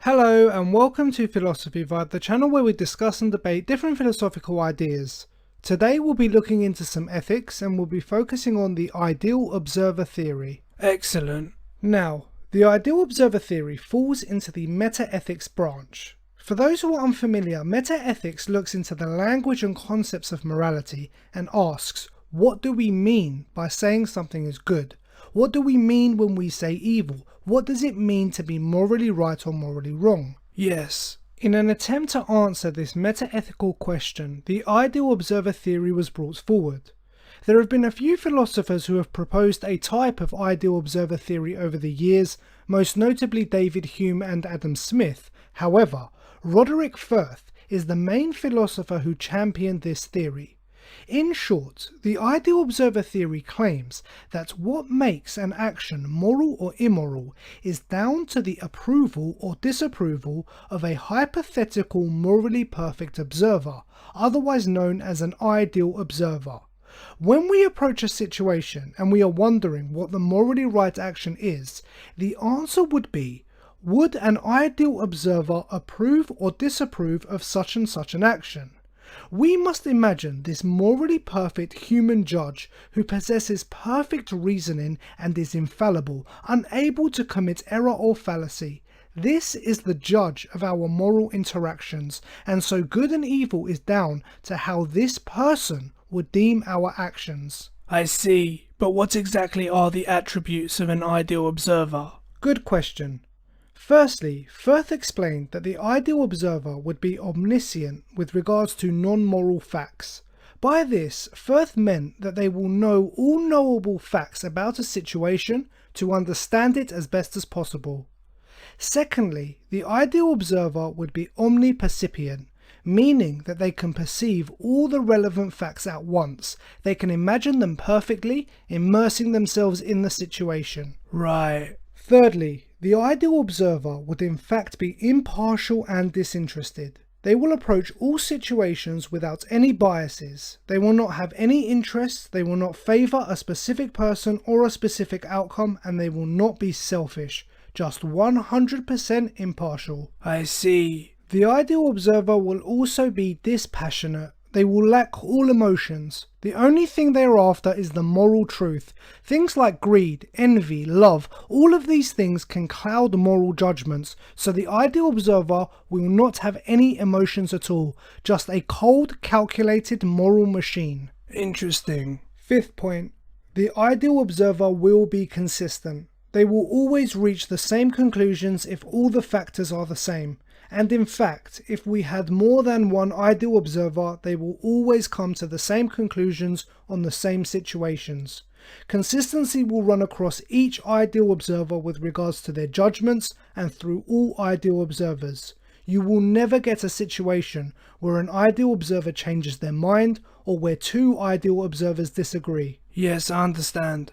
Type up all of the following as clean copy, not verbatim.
Hello and welcome to Philosophy Vibe, the channel where we discuss and debate different philosophical ideas. Today we'll be looking into some ethics and we'll be focusing on the ideal observer theory. Excellent. Now, the ideal observer theory falls into the metaethics branch. For those who are unfamiliar, metaethics looks into the language and concepts of morality and asks, what do we mean by saying something is good? What do we mean when we say evil? What does it mean to be morally right or morally wrong? Yes. In an attempt to answer this metaethical question, the ideal observer theory was brought forward. There have been a few philosophers who have proposed a type of ideal observer theory over the years, most notably David Hume and Adam Smith. However, Roderick Firth is the main philosopher who championed this theory. In short, the ideal observer theory claims that what makes an action moral or immoral is down to the approval or disapproval of a hypothetical morally perfect observer, otherwise known as an ideal observer. When we approach a situation and we are wondering what the morally right action is, the answer would be, would an ideal observer approve or disapprove of such and such an action? We must imagine this morally perfect human judge who possesses perfect reasoning and is infallible, unable to commit error or fallacy. This is the judge of our moral interactions, and so good and evil is down to how this person would deem our actions. I see, but what exactly are the attributes of an ideal observer? Good question. Firstly, Firth explained that the ideal observer would be omniscient with regards to non-moral facts. By this, Firth meant that they will know all knowable facts about a situation to understand it as best as possible. Secondly, the ideal observer would be omnipercipient, meaning that they can perceive all the relevant facts at once. They can imagine them perfectly, immersing themselves in the situation. Right. Thirdly, the ideal observer would in fact be impartial and disinterested. They will approach all situations without any biases. They will not have any interests, they will not favour a specific person or a specific outcome, and they will not be selfish. Just 100% impartial. I see. The ideal observer will also be dispassionate. They will lack all emotions. The only thing they are after is the moral truth. Things like greed, envy, love, all of these things can cloud moral judgments, so the ideal observer will not have any emotions at all, just a cold, calculated moral machine. Interesting. Fifth point, the ideal observer will be consistent. They will always reach the same conclusions if all the factors are the same. And in fact, if we had more than one ideal observer, they will always come to the same conclusions on the same situations. Consistency will run across each ideal observer with regards to their judgments and through all ideal observers. You will never get a situation where an ideal observer changes their mind or where two ideal observers disagree. Yes, I understand.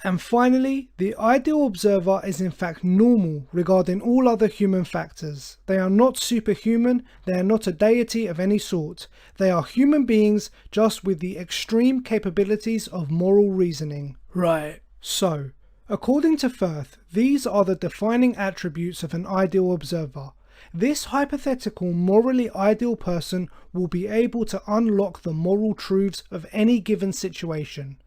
And finally, the ideal observer is in fact normal regarding all other human factors. They are not superhuman, they are not a deity of any sort. They are human beings just with the extreme capabilities of moral reasoning. Right. So, according to Firth, these are the defining attributes of an ideal observer. This hypothetical morally ideal person will be able to unlock the moral truths of any given situation.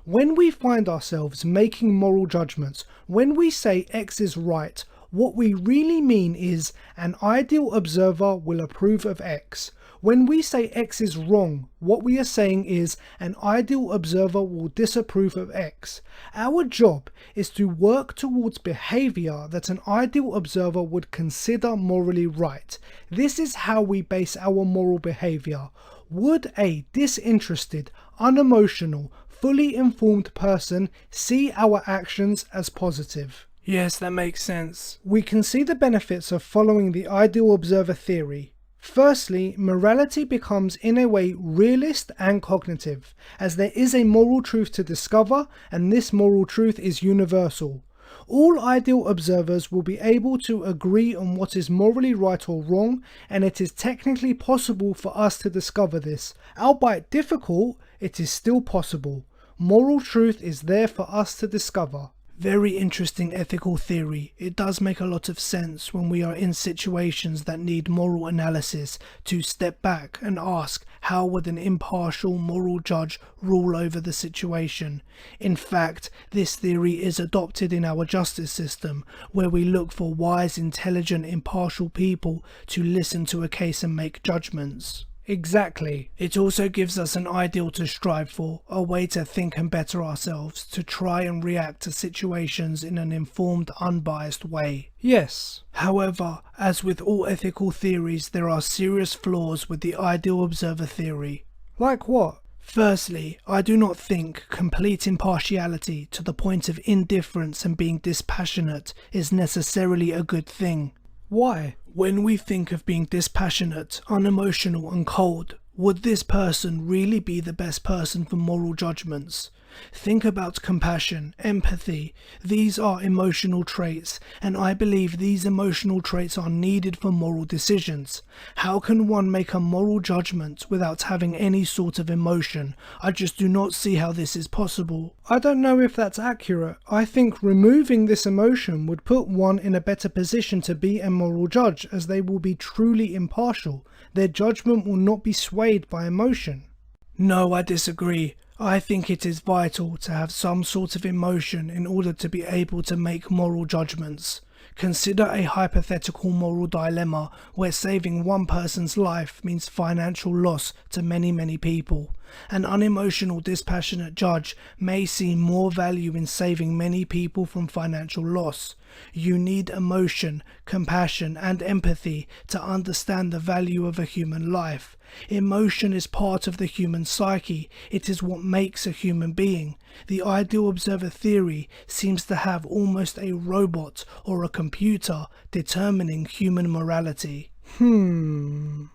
When we find ourselves making moral judgments, when we say X is right, what we really mean is an ideal observer will approve of X. When we say X is wrong, what we are saying is an ideal observer will disapprove of X. Our job is to work towards behavior that an ideal observer would consider morally right. This is how we base our moral behavior. Would a disinterested, unemotional, fully informed person see our actions as positive? Yes, that makes sense. We can see the benefits of following the ideal observer theory. Firstly, morality becomes in a way realist and cognitive, as there is a moral truth to discover, and this moral truth is universal. All ideal observers will be able to agree on what is morally right or wrong, and it is technically possible for us to discover this. Albeit difficult, it is still possible. Moral truth is there for us to discover. Very interesting ethical theory. It does make a lot of sense when we are in situations that need moral analysis to step back and ask, how would an impartial moral judge rule over the situation? In fact, this theory is adopted in our justice system, where we look for wise, intelligent, impartial people to listen to a case and make judgments. Exactly. It also gives us an ideal to strive for, a way to think and better ourselves, to try and react to situations in an informed, unbiased way. Yes. However, as with all ethical theories, there are serious flaws with the ideal observer theory. Like what? Firstly, I do not think complete impartiality to the point of indifference and being dispassionate is necessarily a good thing. Why? When we think of being dispassionate, unemotional and cold, would this person really be the best person for moral judgments? Think about compassion, empathy. These are emotional traits, and I believe these emotional traits are needed for moral decisions. How can one make a moral judgment without having any sort of emotion? I just do not see how this is possible. I don't know if that's accurate. I think removing this emotion would put one in a better position to be a moral judge, as they will be truly impartial. Their judgment will not be swayed by emotion. No, I disagree. I think it is vital to have some sort of emotion in order to be able to make moral judgments. Consider a hypothetical moral dilemma where saving one person's life means financial loss to many people. An unemotional, dispassionate judge may see more value in saving many people from financial loss. You need emotion, compassion and empathy to understand the value of a human life. Emotion is part of the human psyche. It is what makes a human being. The ideal observer theory seems to have almost a robot or a computer determining human morality.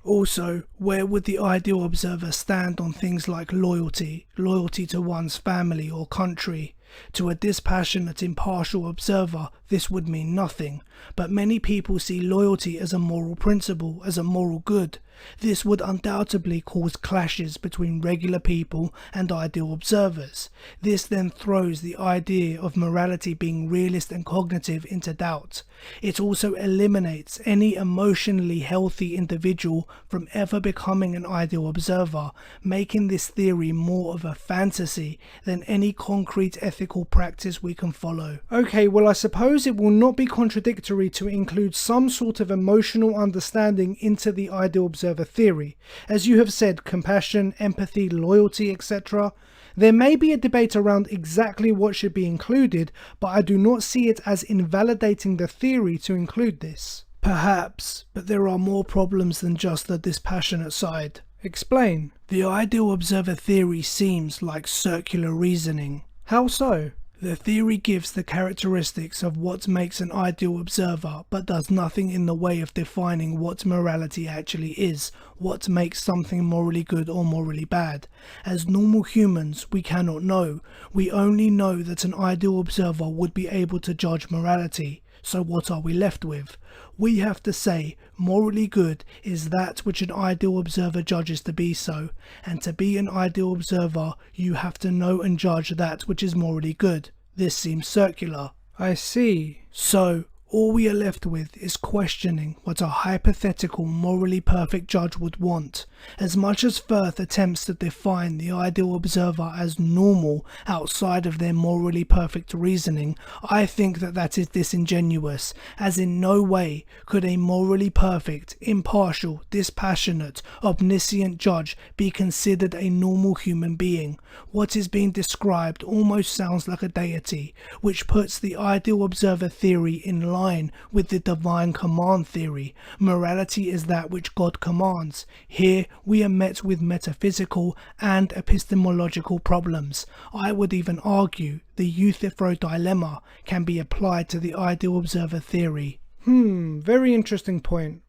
Also, where would the ideal observer stand on things like loyalty to one's family or country? To a dispassionate, impartial observer, this would mean nothing, but many people see loyalty as a moral principle, as a moral good. This would undoubtedly cause clashes between regular people and ideal observers. This then throws the idea of morality being realist and cognitive into doubt. It also eliminates any emotionally healthy individual from ever becoming an ideal observer, making this theory more of a fantasy than any concrete ethical practice we can follow. Okay, well I suppose it will not be contradictory to include some sort of emotional understanding into the ideal observer theory. As you have said, compassion, empathy, loyalty, etc. There may be a debate around exactly what should be included, but I do not see it as invalidating the theory to include this. Perhaps, but there are more problems than just the dispassionate side. Explain. The ideal observer theory seems like circular reasoning. How so? The theory gives the characteristics of what makes an ideal observer, but does nothing in the way of defining what morality actually is, what makes something morally good or morally bad. As normal humans, we cannot know. We only know that an ideal observer would be able to judge morality. So what are we left with? We have to say, morally good is that which an ideal observer judges to be so, and to be an ideal observer, you have to know and judge that which is morally good. This seems circular. I see. So, all we are left with is questioning what a hypothetical, morally perfect judge would want. As much as Firth attempts to define the ideal observer as normal outside of their morally perfect reasoning, I think that is disingenuous, as in no way could a morally perfect, impartial, dispassionate, omniscient judge be considered a normal human being. What is being described almost sounds like a deity, which puts the ideal observer theory in line with the divine command theory. Morality is that which God commands. Here we are met with metaphysical and epistemological problems. I would even argue the Euthyphro dilemma can be applied to the ideal observer theory. Very interesting point.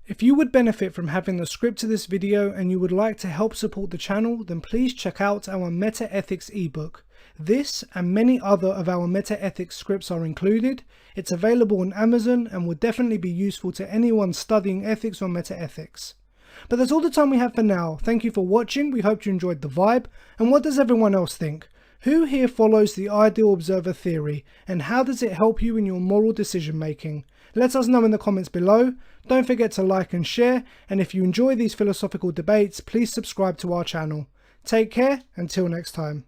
If you would benefit from having the script to this video and you would like to help support the channel, then please check out our Metaethics ebook. This and many other of our Metaethics scripts are included. It's available on Amazon and will definitely be useful to anyone studying ethics or metaethics. But that's all the time we have for now. Thank you for watching, we hope you enjoyed the vibe, and what does everyone else think? Who here follows the ideal observer theory, and how does it help you in your moral decision making? Let us know in the comments below. Don't forget to like and share, and if you enjoy these philosophical debates, please subscribe to our channel. Take care, until next time.